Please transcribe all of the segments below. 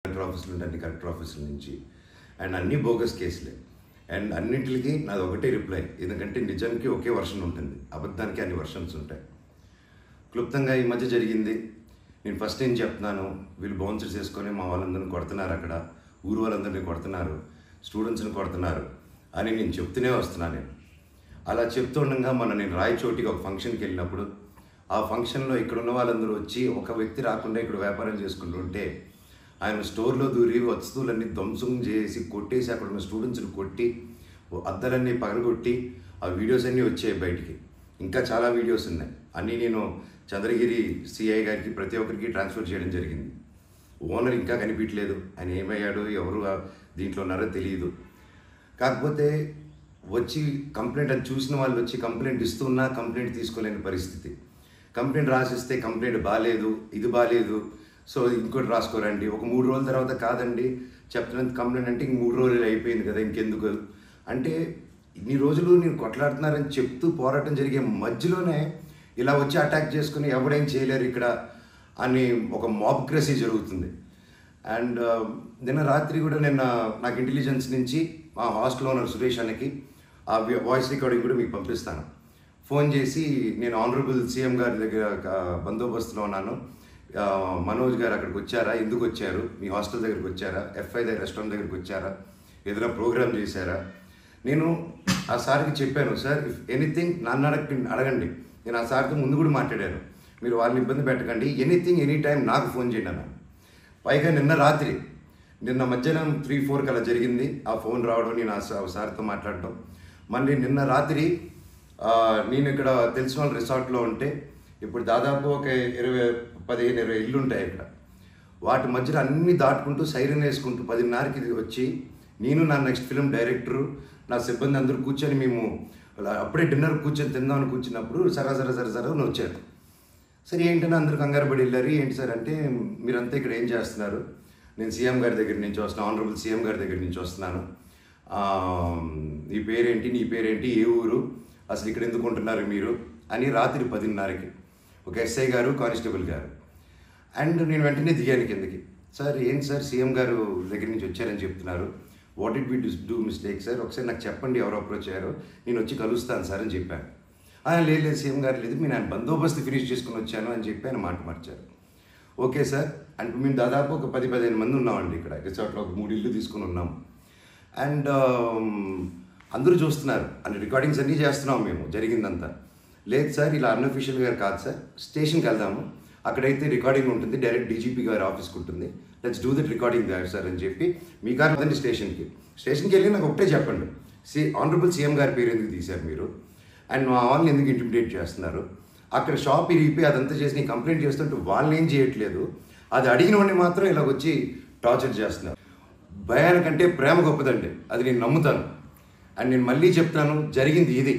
Collector ఆఫీసులు ఉంటే అన్ని కలెక్టర్ ఆఫీసుల నుంచి అండ్ అన్ని బోగస్ కేసులే. అండ్ అన్నింటికి నాది ఒకటే రిప్లై, ఎందుకంటే నిజానికి ఒకే వర్షన్ ఉంటుంది, అబద్ధానికి అన్ని వర్షన్స్ ఉంటాయి. క్లుప్తంగా ఈ మధ్య జరిగింది. నేను ఫస్ట్ ఏం చెప్తున్నాను, వీళ్ళు బౌన్సర్స్ వేసుకొని మా వాళ్ళందరినీ కొడుతున్నారు, అక్కడ ఊరు వాళ్ళందరినీ కొడుతున్నారు, స్టూడెంట్స్ని కొడుతున్నారు అని నేను చెప్తూనే వస్తున్నాను. నేను అలా చెప్తుండగా నేను రాయచోటికి ఒక ఫంక్షన్కి వెళ్ళినప్పుడు ఆ ఫంక్షన్లో ఇక్కడ ఉన్న వాళ్ళందరూ వచ్చి ఒక వ్యక్తి రాకుండా ఇక్కడ వ్యాపారం చేసుకుంటుంటే ఆయన స్టోర్లో దూరి వస్తువులన్నీ ధ్వంసం చేసి కొట్టేసి అక్కడ ఉన్న స్టూడెంట్స్ని కొట్టి అద్దాలన్నీ పగలగొట్టి ఆ వీడియోస్ అన్నీ వచ్చాయి బయటికి. ఇంకా చాలా వీడియోస్ ఉన్నాయి. అన్నీ నేను చంద్రగిరి సిఐ గారికి ప్రతి ఒక్కరికి ట్రాన్స్ఫర్ చేయడం జరిగింది. ఓనర్ ఇంకా కనిపించలేదు, ఆయన ఏమయ్యాడో ఎవరు దీంట్లో ఉన్నారో తెలియదు. కాకపోతే వచ్చి కంప్లైంట్ అది చూసిన వాళ్ళు వచ్చి కంప్లైంట్ ఇస్తున్నా కంప్లైంట్ తీసుకోలేని పరిస్థితి. కంప్లైంట్ రాసిస్తే కంప్లైంట్ బాగాలేదు, ఇది బాగాలేదు, సో ఇంకోటి రాసుకోరండి. ఒక 3 రోజుల తర్వాత కాదండి చెప్తున్నంత కంప్లైంట్ అంటే ఇంక 3 రోజులు అయిపోయింది కదా ఇంకెందుకు అంటే, ఇన్ని రోజులు నేను కొట్లాడుతున్నారని చెప్తూ పోరాటం జరిగే మధ్యలోనే ఇలా వచ్చి అటాక్ చేసుకుని ఎవడేం చేయలేరు ఇక్కడ అని ఒక మాబ్క్రసీ జరుగుతుంది. అండ్ నిన్న రాత్రి కూడా నాకు ఇంటెలిజెన్స్ నుంచి మా హాస్టల్ ఓనర్ సురేష్ అన్నకి ఆ వాయిస్ రికార్డింగ్ కూడా మీకు పంపిస్తాను. ఫోన్ చేసి నేను ఆనరబుల్ సీఎం గారి దగ్గర బందోబస్తులో ఉన్నాను, మనోజ్ గారు అక్కడికి వచ్చారా, ఎందుకు వచ్చారు, మీ హాస్టల్ దగ్గరికి వచ్చారా, ఎఫ్ఐ దగ్గర రెస్టారెంట్ దగ్గరికి వచ్చారా, ఏదైనా ప్రోగ్రామ్ చేశారా. నేను ఆ సార్కి చెప్పాను, సార్ ఇఫ్ ఎనీథింగ్ నన్ను అడగండి. నేను ఆ సార్తో ముందు కూడా మాట్లాడాను, మీరు వాళ్ళని ఇబ్బంది పెట్టకండి, ఎనీథింగ్ ఎనీ టైం నాకు ఫోన్ చేయండి అన్నాను. పైగా నిన్న మధ్యాహ్నం 3-4 అలా జరిగింది ఆ ఫోన్ రావడం, నేను ఆ సార్తో మాట్లాడటం. మళ్ళీ నిన్న రాత్రి నేను ఇక్కడ తెలిసిన వాళ్ళ రిసార్ట్లో ఉంటే, ఇప్పుడు దాదాపు ఒక 15-20 ఇళ్ళు ఉంటాయి ఇక్కడ. వాటి మధ్యలో అన్నీ దాటుకుంటూ సైరన్ వేసుకుంటూ 10:30కి వచ్చి నేను నా నెక్స్ట్ ఫిల్మ్ డైరెక్టరు నా సిబ్బంది అందరూ కూర్చొని మేము అప్పుడే డిన్నర్ కూర్చొని తిందామని కూర్చున్నప్పుడు సరే అని వచ్చారు. సరే ఏంటని అందరూ కంగారు పడి వెళ్ళారు. ఏంటి సార్ అంటే, మీరంతా ఇక్కడ ఏం చేస్తున్నారు, నేను సీఎం గారి దగ్గర నుంచి వస్తున్నాను, ఆనరబుల్ సీఎం గారి దగ్గర నుంచి వస్తున్నాను, నీ పేరేంటి, ఏ ఊరు, అసలు ఇక్కడ ఎందుకు ఉంటున్నారు మీరు అని రాత్రి 10:30కి ఒక ఎస్ఐ గారు, కానిస్టేబుల్ గారు. అండ్ నేను వెంటనే దిగాను కిందకి. సార్ ఏంటి సార్ సీఎం గారు దగ్గర నుంచి వచ్చారని చెప్తున్నారు, what it we do mistake sir, ఒకసారి నాకు చెప్పండి ఎవరు అప్రోచ్ అయ్యారో, నేను వచ్చి కలుస్తాను సార్ అని చెప్పాను. లేదు సీఎం గారు లేదు, నేను బందోబస్తు ఫినిష్ చేసుకుని వచ్చాను అని చెప్పి ఆయన మాట మార్చారు. ఓకే సార్ అంటే మేము దాదాపు ఒక 10-15 మంది ఉన్నామండి ఇక్కడ రిసార్ట్లో, ఒక 3 ఇళ్ళు తీసుకుని ఉన్నాం. అండ్ అందరూ చూస్తున్నారు, అన్ని రికార్డింగ్స్ అన్నీ చేస్తున్నాం మేము జరిగిందంతా. లేదు సార్ ఇలా అన్అఫీషియల్గా కాదు సార్, స్టేషన్కి వెళ్దాము, అక్కడైతే రికార్డింగ్ ఉంటుంది, డైరెక్ట్ డీజీపీ గారి ఆఫీస్కి ఉంటుంది, లెట్స్ డూ దట్ రికార్డింగ్ దార్ సార్ అని చెప్పి మీ కారు అదండి స్టేషన్కి వెళ్ళి నాకు ఒకటే చెప్పండి, ఆనరబుల్ సీఎం గారి పేరు ఎందుకు తీశారు మీరు, అండ్ మా వాళ్ళని ఎందుకు ఇంటిమిడేట్ చేస్తున్నారు, అక్కడ షాప్ ఇరిగిపోయి అదంతా చేసి కంప్లైంట్ చేస్తుంటే వాళ్ళని ఏం చేయట్లేదు, అది అడిగిన వాడిని మాత్రం ఇలా వచ్చి టార్చర్ చేస్తున్నారు. భయానికంటే ప్రేమ గొప్పదండి, అది నేను నమ్ముతాను. అండ్ నేను మళ్ళీ చెప్తాను, జరిగింది ఇది.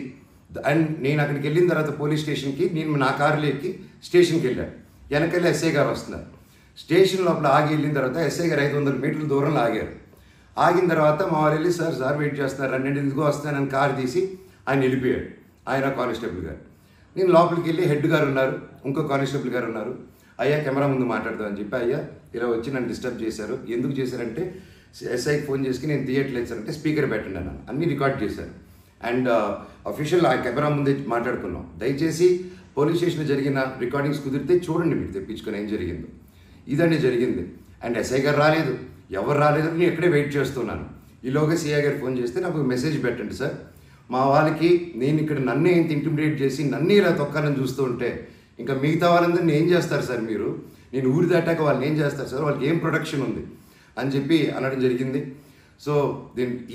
అండ్ నేను అక్కడికి వెళ్ళిన తర్వాత పోలీస్ స్టేషన్కి నేను నా కారులో ఎక్కి స్టేషన్కి వెళ్ళాను. వెనకెళ్ళి ఎస్ఐ గారు వస్తున్నారు. స్టేషన్ లోపల ఆగి వెళ్ళిన తర్వాత ఎస్ఐ గారు 500 మీటర్ల దూరంలో ఆగారు. ఆగిన తర్వాత మా వాళ్ళు వెళ్ళి సార్ వెయిట్ చేస్తున్నారు, 2 ఎందుకో వస్తానని కారు తీసి ఆయన వెళ్ళిపోయాడు, ఆయన కానిస్టేబుల్ గారు. నేను లోపలికి వెళ్ళి హెడ్ గారు ఉన్నారు, ఇంకో కానిస్టేబుల్ గారు ఉన్నారు. అయ్యా కెమెరా ముందు మాట్లాడదామని చెప్పి, అయ్యా ఇలా వచ్చి నన్ను డిస్టర్బ్ చేశారు, ఎందుకు చేశారంటే ఎస్ఐకి ఫోన్ చేసి నేను తీయట్లేదు సార్ అంటే స్పీకర్ పెట్టండి అన్నాను, అన్నీ రికార్డ్ చేశారు. అండ్ అఫీషియల్ ఆ కెమెరా ముందే మాట్లాడుకున్నాం. దయచేసి పోలీస్ స్టేషన్లో జరిగిన రికార్డింగ్స్ కుదిరితే చూడండి, మీరు తెప్పించుకొని ఏం జరిగిందో. ఇదండి జరిగింది. అండ్ ఎస్ఐ గారు రాలేదు, ఎవరు రాలేదు, నేను ఇక్కడే వెయిట్ చేస్తున్నాను. ఈలోగా సిఐ గారు ఫోన్ చేస్తే నాకు మెసేజ్ పెట్టండి సార్, మా వాళ్ళకి నేను ఇక్కడ నన్నే ఇంత ఇంటిమిడేట్ చేసి నన్నే ఇలా తొక్కాలని చూస్తూ ఉంటే ఇంకా మిగతా వాళ్ళందరినీ ఏం చేస్తారు సార్ మీరు, నేను ఊరి దాటాక వాళ్ళని ఏం చేస్తారు సార్, వాళ్ళకి ఏం ప్రొటెక్షన్ ఉంది అని చెప్పి అనడం జరిగింది. సో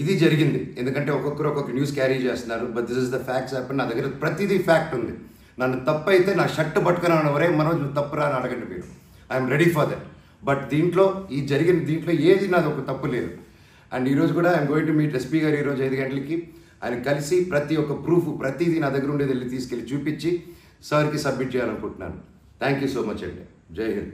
ఇది జరిగింది, ఎందుకంటే ఒక్కొక్కరు ఒక్కొక్క న్యూస్ క్యారీ చేస్తున్నారు. But this is the facts happen. నా దగ్గర ప్రతిదీ ఫ్యాక్ట్ ఉంది. నన్ను తప్పు అయితే నా షర్ట్ పట్టుకుని వరే మనోజ్ తప్పురా అని అడగండి మీరు, I'm ready for that. But దీంట్లో ఏది నాది ఒక తప్పు లేదు. అండ్ ఈరోజు కూడా I'm going to meet SP గారు ఈరోజు 5 గంటలకి. ఆయన కలిసి ప్రతి ఒక్క ప్రూఫ్ ప్రతిదీ నా దగ్గర ఉండేది వెళ్ళి తీసుకెళ్ళి చూపించి సార్కి సబ్మిట్ చేయాలనుకుంటున్నాను. థ్యాంక్ యూ సో మచ్ అండి. జై హింద్.